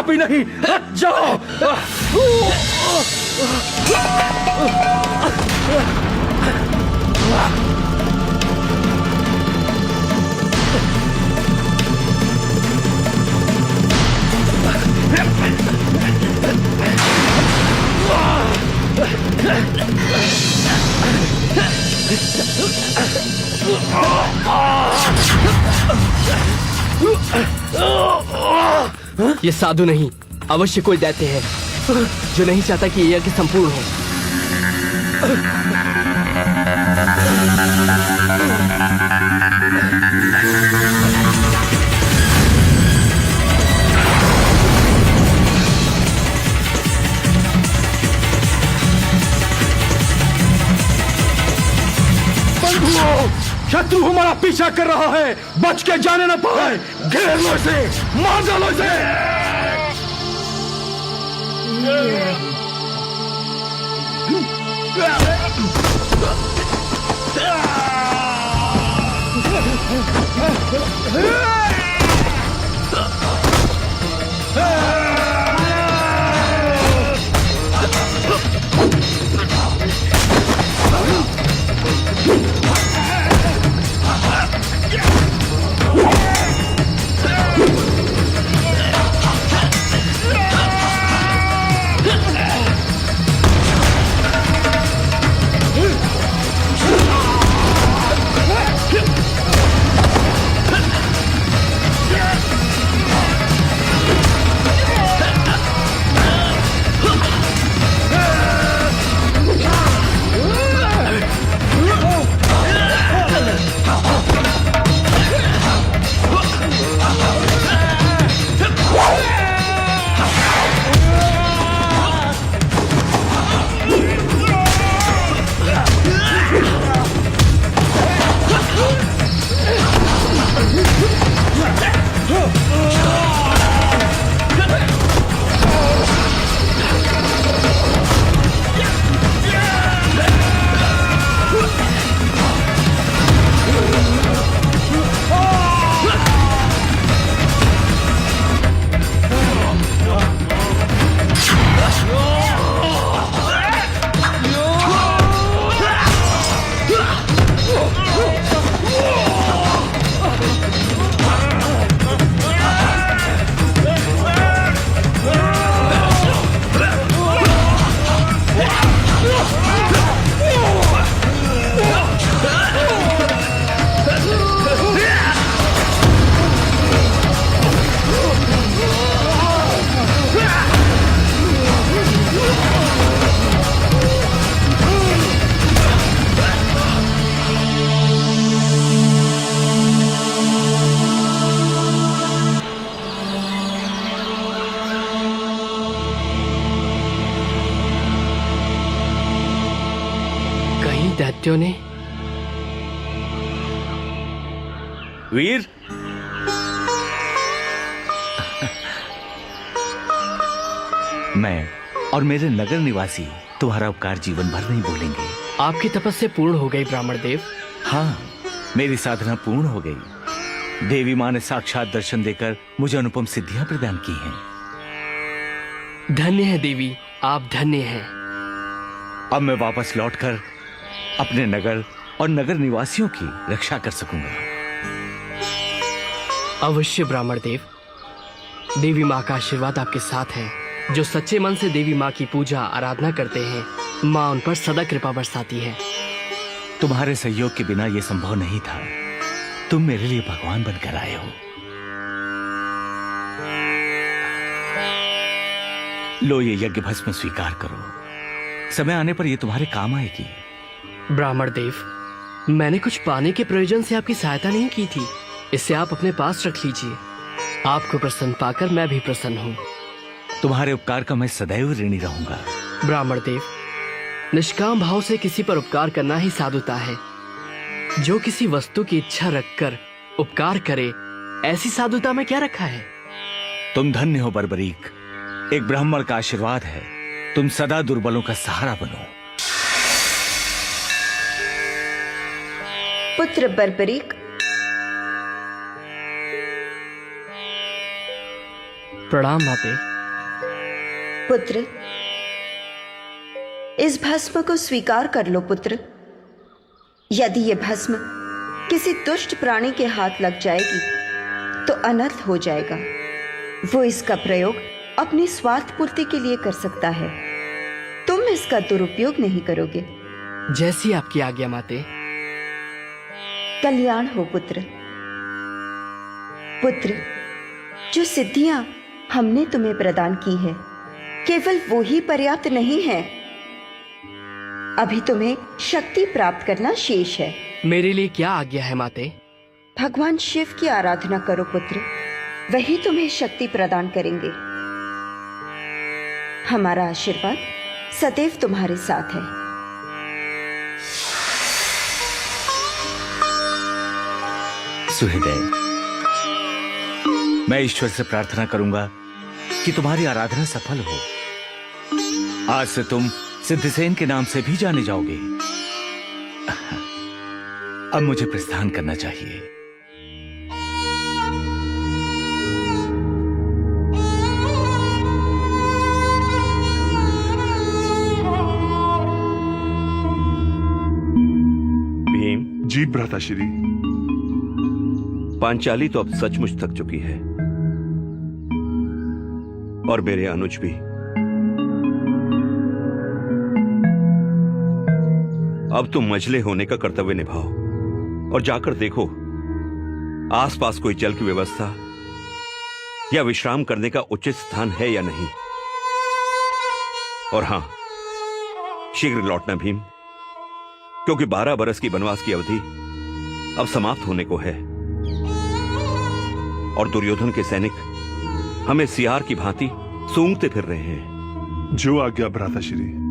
पापी नहीं। जाओ। ये साधु नहीं, अवश्य कोई दैत्य है जो नहीं चाहता कि ये यज्ञ संपूर्ण हो। शत्रु हमारा पीछा कर रहा है, बच के जाने न पाए। घेर लो इसे, मार डालो इसे। दैत्यों ने वीर, मैं और मेरे नगर निवासी तुम्हारा उपकार जीवन भर नहीं भूलेंगे। आपकी तपस्या पूर्ण हो गई ब्राह्मण देव। हाँ, मेरी साधना पूर्ण हो गई। देवी माँ ने साक्षात दर्शन देकर मुझे अनुपम सिद्धियां प्रदान की हैं। धन्य है देवी, आप धन्य हैं। अब मैं वापस लौटकर अपने नगर और नगर निवासियों की रक्षा कर सकूंगा। अवश्य ब्राह्मण देव, देवी माँ का आशीर्वाद आपके साथ है। जो सच्चे मन से देवी माँ की पूजा आराधना करते हैं, माँ उन पर सदा कृपा बरसाती है। तुम्हारे सहयोग के बिना यह संभव नहीं था। तुम मेरे लिए भगवान बनकर आए हो। लो, ये यज्ञ भस्म स्वीकार करो। समय आने पर यह तुम्हारे काम आएगी। ब्राह्मण देव, मैंने कुछ पाने के प्रयोजन से आपकी सहायता नहीं की थी। इसे आप अपने पास रख लीजिए। आपको प्रसन्न पाकर मैं भी प्रसन्न हूँ। तुम्हारे उपकार का मैं सदैव ऋणी रहूंगा। ब्राह्मण देव, निष्काम भाव से किसी पर उपकार करना ही साधुता है। जो किसी वस्तु की इच्छा रखकर उपकार करे, ऐसी साधुता में क्या रखा है? तुम धन्य हो बर्बरीक। एक ब्राह्मण का आशीर्वाद है। तुम सदा दुर्बलों का सहारा बनो। पुत्र बर्बरीक, प्रणाम माते। पुत्र, इस भस्म को स्वीकार कर लो पुत्र। यदि ये भस्म किसी दुष्ट प्राणी के हाथ लग जाएगी तो अनर्थ हो जाएगा। वो इसका प्रयोग अपनी स्वार्थ पूर्ति के लिए कर सकता है। तुम इसका दुरुपयोग नहीं करोगे। जैसी आपकी आज्ञा माते। कल्याण हो पुत्र। पुत्र, जो सिद्धियां हमने तुम्हें प्रदान की है केवल वो ही पर्याप्त नहीं है। अभी तुम्हें शक्ति प्राप्त करना शेष है। मेरे लिए क्या आज्ञा है माते? भगवान शिव की आराधना करो पुत्र, वही तुम्हें शक्ति प्रदान करेंगे। हमारा आशीर्वाद सदैव तुम्हारे साथ है। सुहृदय, मैं ईश्वर से प्रार्थना करूंगा कि तुम्हारी आराधना सफल हो। आज से तुम सिद्धसेन के नाम से भी जाने जाओगे। अब मुझे प्रस्थान करना चाहिए। भीम जी भ्राताश्री। पांचाली तो अब सचमुच थक चुकी है और मेरे अनुज भी। अब तुम मझले होने का कर्तव्य निभाओ और जाकर देखो आसपास कोई जल की व्यवस्था या विश्राम करने का उचित स्थान है या नहीं। और हां, शीघ्र लौटना भीम, क्योंकि 12 बरस की वनवास की अवधि अब समाप्त होने को है और दुर्योधन के सैनिक हमें सियार की भांति सूंघते फिर रहे हैं। जो आज्ञा भ्राताश्री।